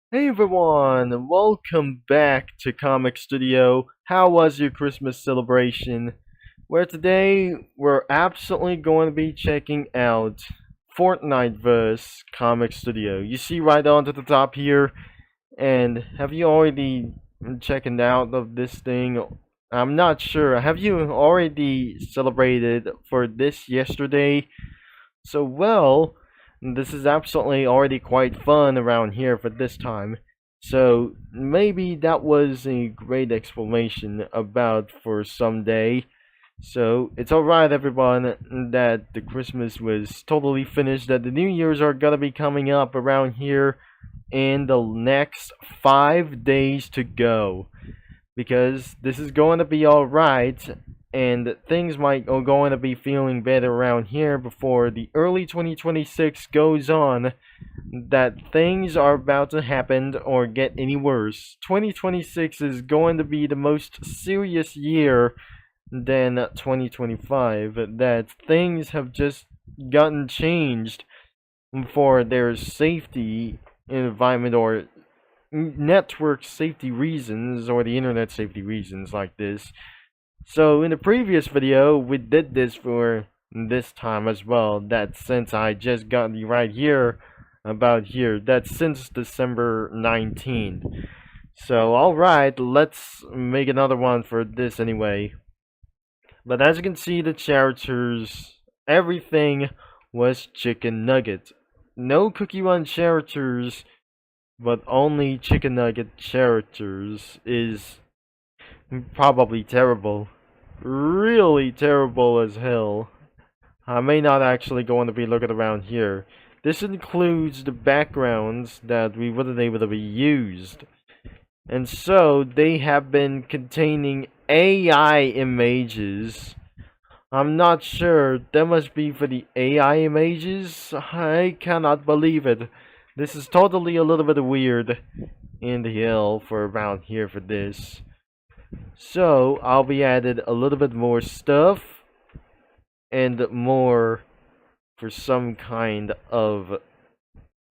Hey everyone, and welcome back to Comic Studio. How was your Christmas celebration? Where today we're absolutely going to be checking out Fortniteverse Comic Studio. You see right onto the top here, and have you already checking out of this thing? I'm not sure. Have you already celebrated for this yesterday? So, well, this is absolutely already quite fun around here for this time. So, maybe that was a great explanation about for someday. So, it's alright, everyone, that the Christmas was totally finished, that the New Year's are gonna be coming up around here in the next 5 days to go because this is going to be alright and things might are going to be feeling better around here before the early 2026 goes on, that things are about to happen or get any worse. 2026 is going to be the most serious year than 2025, that things have just gotten changed for their safety environment or network safety reasons or the internet safety reasons like this. So in the previous video, we did this for this time as well. That since I just got the right here about here, that's since December 19th. So alright, let's make another one for this anyway. But as you can see, the characters, everything was Chicken Nugget. No Cookie Run characters, but only Chicken Nugget characters is probably terrible. Really terrible as hell. I may not actually going to be looking around here. This includes the backgrounds that we wouldn't able to be used. And so they have been containing AI images. I'm not sure. That must be for the AI images. I cannot believe it. This is totally a little bit weird in the hill for around here for this. So I'll be added a little bit more stuff and more for some kind of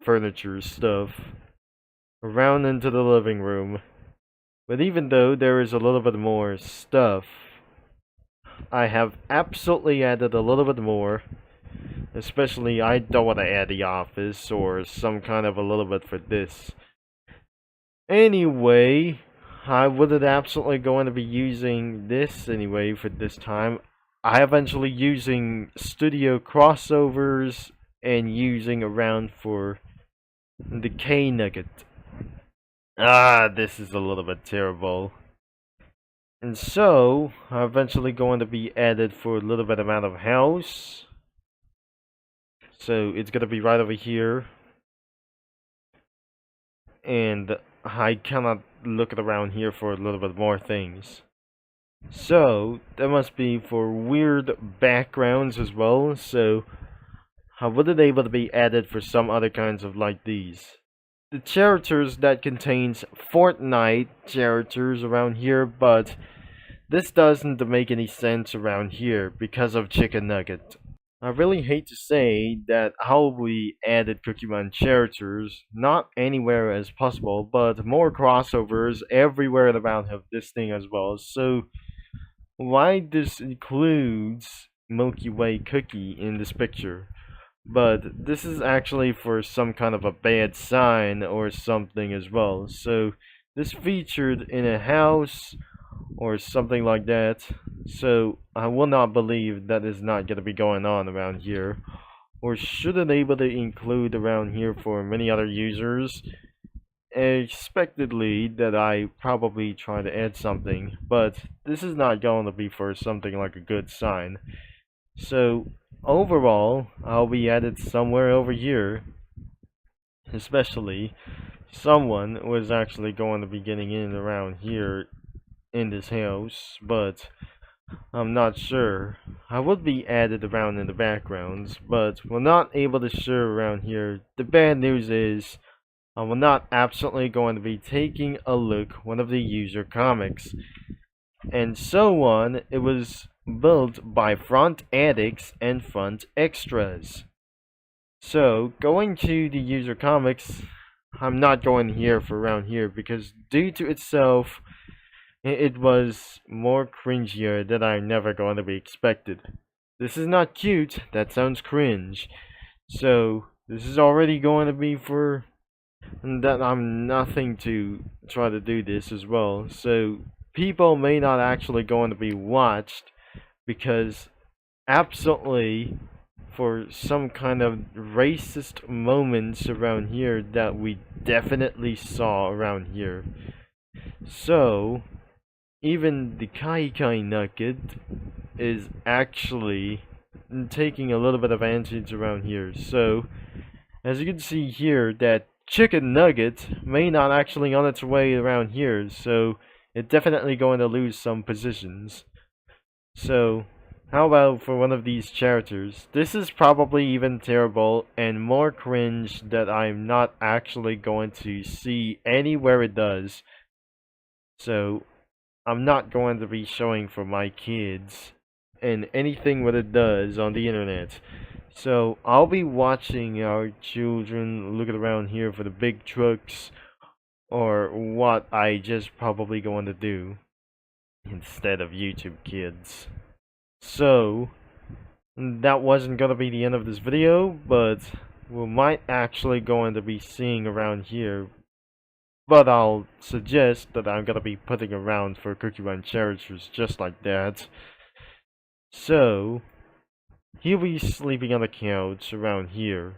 furniture stuff around into the living room. But even though there is a little bit more stuff, I have absolutely added a little bit more. Especially I don't want to add the office or some kind of a little bit for this. Anyway, I wouldn't absolutely going to be using this anyway for this time. I eventually using studio crossovers and using around for the K Nugget. This is a little bit terrible. And so, I'm eventually going to be added for a little bit amount of house. So, it's going to be right over here. And I cannot look around here for a little bit more things. So, that must be for weird backgrounds as well. So, how would it able to be added for some other kinds of like these? The characters that contains Fortnite characters around here, but this doesn't make any sense around here because of Chicken Nugget. I really hate to say that how we added Cookie Run characters, not anywhere as possible, but more crossovers everywhere around have this thing as well. So why this includes Milky Way cookie in this picture? But this is actually for some kind of a bad sign or something as well. So this featured in a house or something like that. So I will not believe that is not going to be going on around here. Or should it able to include around here for many other users. Expectedly that I probably try to add something, but this is not going to be for something like a good sign. So overall, I'll be added somewhere over here. Especially, someone was actually going to be getting in around here in this house, but I'm not sure. I would be added around in the backgrounds, but we're not able to share around here. The bad news is, I will not absolutely going to be taking a look one of the user comics. And so on, it was built by Front Addicts and Front Extras. So, going to the user comics, I'm not going here for around here because due to itself, it was more cringier than I'm never going to be expected. This is not cute, that sounds cringe. So, this is already going to be for that I'm nothing to try to do this as well. So, people may not actually going to be watched because absolutely for some kind of racist moments around here that we definitely saw around here. So, even the Chicken Nugget is actually taking a little bit of advantage around here. So, as you can see here, that Chicken Nugget may not actually on its way around here, so it's definitely going to lose some positions. So, how about for one of these characters? This is probably even terrible and more cringe that I'm not actually going to see anywhere it does. So, I'm not going to be showing for my kids and anything what it does on the internet. So I'll be watching our children looking around here for the big trucks or what I just probably going to do instead of YouTube kids. So that wasn't gonna be the end of this video, but we might actually going to be seeing around here. But I'll suggest that I'm gonna be putting around for Cookie Run characters just like that. So he'll be sleeping on the couch around here.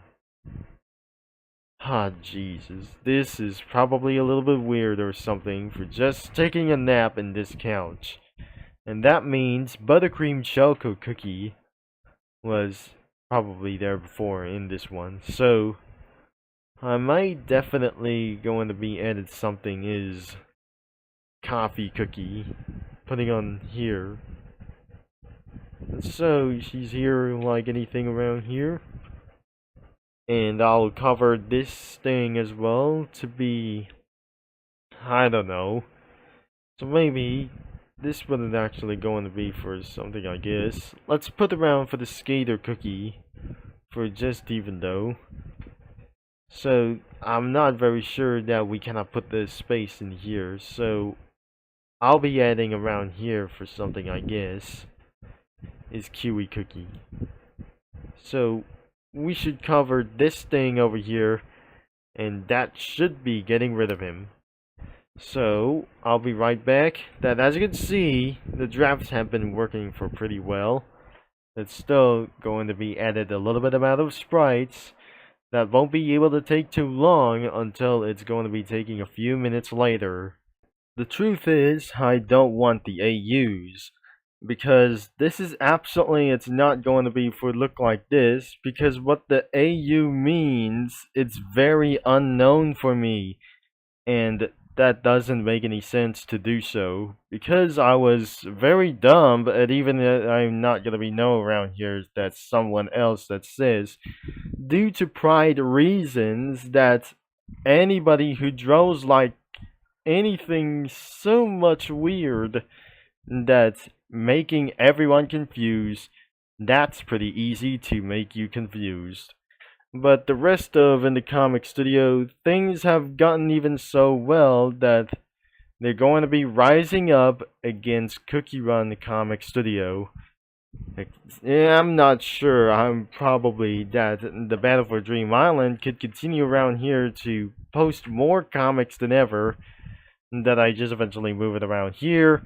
Ah, Jesus. This is probably a little bit weird or something for just taking a nap in this couch. And that means Buttercream Choco Cookie was probably there before in this one. So, I might definitely going to be added something is Coffee Cookie. Putting on here. So, she's here like anything around here. And I'll cover this thing as well to be, I don't know. So maybe this wasn't actually going to be for something, I guess. Let's put around for the Skater Cookie for just even though. So I'm not very sure that we cannot put the space in here. So I'll be adding around here for something, I guess, is Kiwi Cookie. So we should cover this thing over here, and that should be getting rid of him. So I'll be right back. That, as you can see, the drafts have been working for pretty well. It's still going to be added a little bit amount of sprites that won't be able to take too long until it's going to be taking a few minutes later. The truth is, I don't want the AUs. Because this is absolutely, it's not going to be for look like this, because what the AU means, it's very unknown for me, and that doesn't make any sense to do so, because I was very dumb, and even I'm not going to be known around here, that's someone else that says, due to pride reasons, that anybody who draws like anything so much weird, that making everyone confused, that's pretty easy to make you confused. But the rest of in the comic studio, things have gotten even so well that they're going to be rising up against Cookie Run Comic Studio. I'm not sure. I'm probably that the Battle for Dream Island could continue around here to post more comics than ever, that I just eventually move it around here.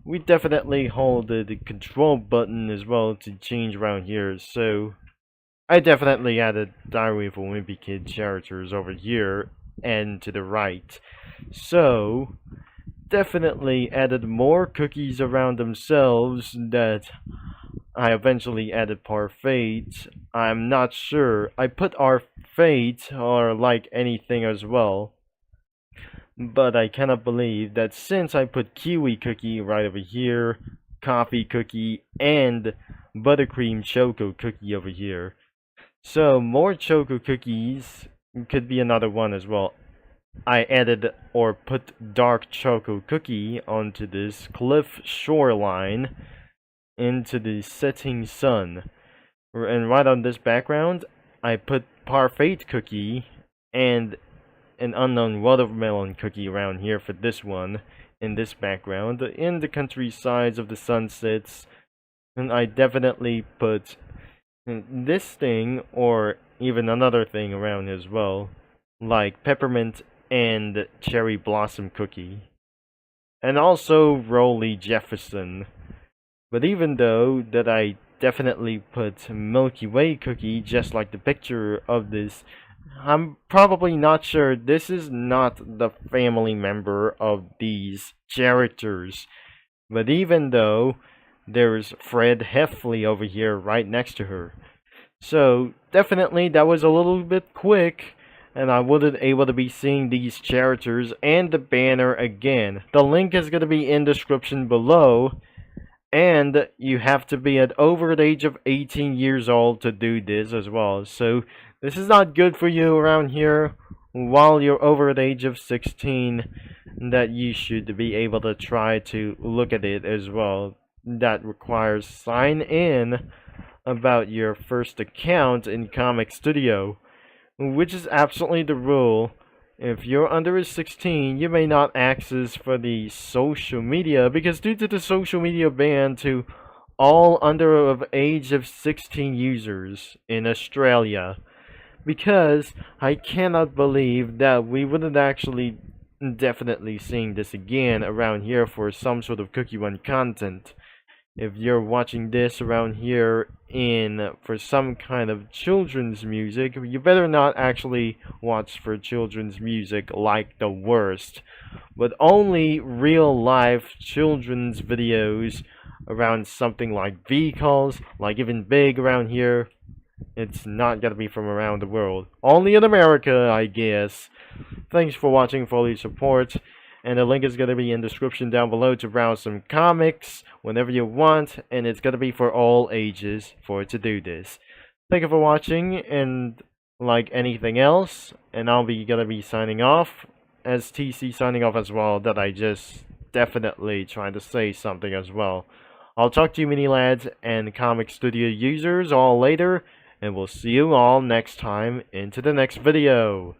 We definitely hold the control button as well to change around here, so I definitely added Diary of a Wimpy Kid characters over here and to the right. So definitely added more cookies around themselves that I eventually added Parfait. I'm not sure. I put our fate or like anything as well. But I cannot believe that since I put Kiwi Cookie right over here, Coffee Cookie, and Buttercream Choco Cookie over here. So more Choco Cookies could be another one as well. I added or put Dark Choco Cookie onto this cliff shoreline into the setting sun. And right on this background, I put Parfait Cookie and an unknown watermelon cookie around here for this one. In this background, in the countrysides of the sunsets, and I definitely put this thing or even another thing around as well, like peppermint and cherry blossom cookie, and also Rolly Jefferson. But even though that I definitely put Milky Way cookie just like the picture of this, I'm probably not sure this is not the family member of these characters. But even though there's Fred Heffley over here right next to her. So definitely that was a little bit quick, and I wasn't able to be seeing these characters and the banner again. The link is going to be in the description below, and you have to be at over the age of 18 years old to do this as well. So this is not good for you around here while you're over the age of 16, that you should be able to try to look at it as well. That requires sign in about your first account in Comic Studio, which is absolutely the rule. If you're under 16, you may not access for the social media, because due to the social media ban to all under of age of 16 users in Australia, because I cannot believe that we wouldn't actually definitely seeing this again around here for some sort of Cookie Run content. If you're watching this around here for some kind of children's music, you better not actually watch for children's music like the worst, but only real life children's videos around something like vehicles, like even big around here. It's not gonna be from around the world. Only in America, I guess. Thanks for watching, for all your support. And the link is going to be in the description down below to browse some comics whenever you want. And it's going to be for all ages for it to do this. Thank you for watching, and like anything else, and I'll be going to be signing off. As TC signing off as well, that I just definitely trying to say something as well. I'll talk to you mini lads and Comic Studio users all later. And we'll see you all next time into the next video.